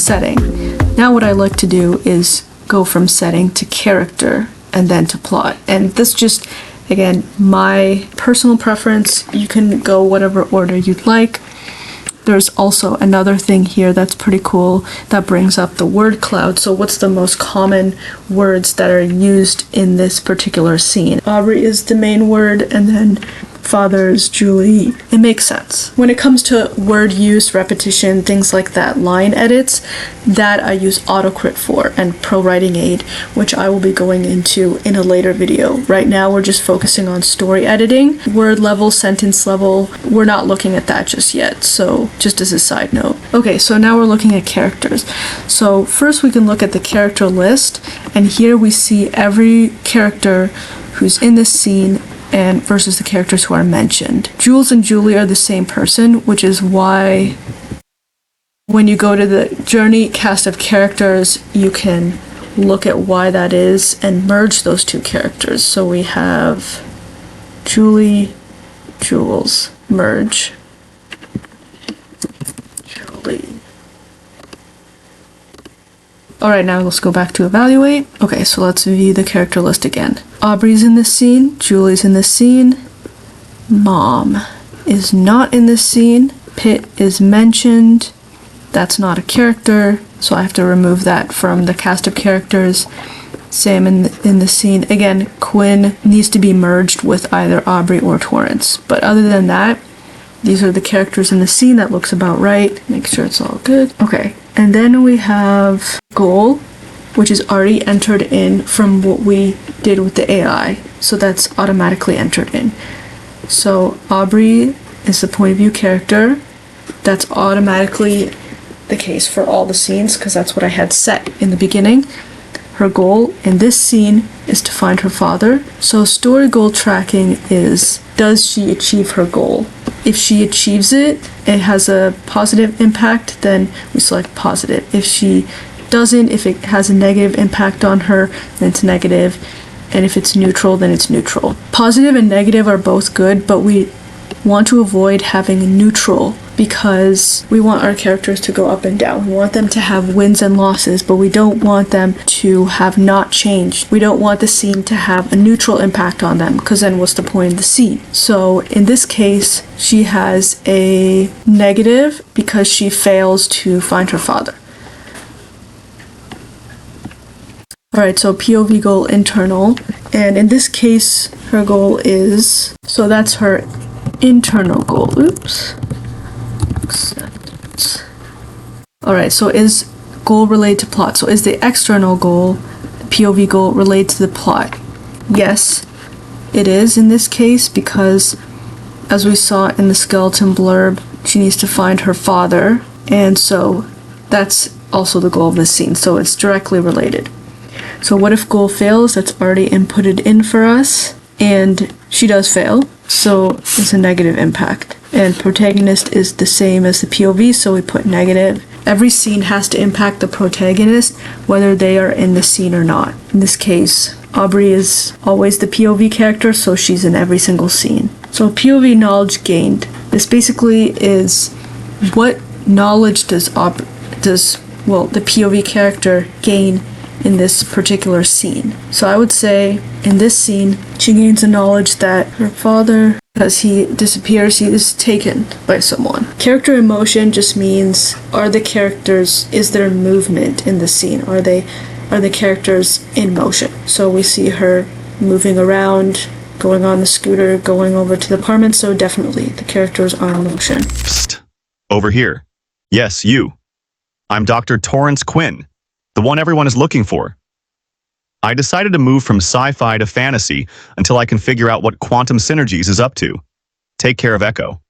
setting. Now what I like to do is go from setting to character and then to plot. And this just, again, my personal preference. You can go whatever order you'd like. There's also another thing here that's pretty cool that brings up the word cloud. So what's the most common words that are used in this particular scene? Aubrey is the main word, and then father is Julie. It makes sense. When it comes to word use, repetition, things like that, line edits, that I use AutoCrit for, and Pro Writing Aid, which I will be going into in a later video. Right now we're just focusing on story editing. Word level, sentence level, we're not looking at that just yet, so just as a side note. Okay, so now we're looking at characters. So first we can look at the character list, and here we see every character who's in this scene and versus the characters who are mentioned. Jules and Julie are the same person, which is why when you go to the journey cast of characters, you can look at why that is and merge those two characters. So we have Julie, Jules, merge. Julie. Alright, now let's go back to evaluate. Okay, so let's view the character list again. Aubrey's in this scene, Julie's in this scene, Mom is not in this scene, Pitt is mentioned, that's not a character, so I have to remove that from the cast of characters. Sam in the scene. Again, Quinn needs to be merged with either Aubrey or Torrance, but other than that, these are the characters in the scene. That looks about right. Make sure it's all good. Okay, and then we have goal, which is already entered in from what we did with the AI. So that's automatically entered in. So Aubrey is the point of view character. That's automatically the case for all the scenes because that's what I had set in the beginning. Her goal in this scene is to find her father. So story goal tracking is, does she achieve her goal? If she achieves it, it has a positive impact, then we select positive. If she doesn't, if it has a negative impact on her, then it's negative. And if it's neutral, then it's neutral. Positive and negative are both good, but we want to avoid having neutral because we want our characters to go up and down. We want them to have wins and losses, but we don't want them to have not changed. We don't want the scene to have a neutral impact on them because then what's the point of the scene? So in this case, she has a negative because she fails to find her father. Alright, so POV Goal Internal, and in this case, her goal is, so that's her internal goal. Oops. Acceptance. Alright, so is goal related to plot? So is the external goal, the POV goal, related to the plot? Yes, it is in this case because, as we saw in the skeleton blurb, she needs to find her father, and so that's also the goal of this scene, so it's directly related. So what if goal fails? That's already inputted in for us, and she does fail, so it's a negative impact. And protagonist is the same as the POV, so we put negative. Every scene has to impact the protagonist, whether they are in the scene or not. In this case, Aubrey is always the POV character, so she's in every single scene. So POV Knowledge Gained. This basically is what knowledge does the POV character gain in this particular scene. So I would say in this scene, she gains the knowledge that her father, as he disappears, he is taken by someone. Character emotion just means, is there movement in the scene? Are the characters in motion? So we see her moving around, going on the scooter, going over to the apartment, so definitely the characters are in motion. Psst. Over here. Yes, you. I'm Dr. Torrance Quinn, the one everyone is looking for. I decided to move from sci-fi to fantasy until I can figure out what quantum synergies is up to. Take care of Echo.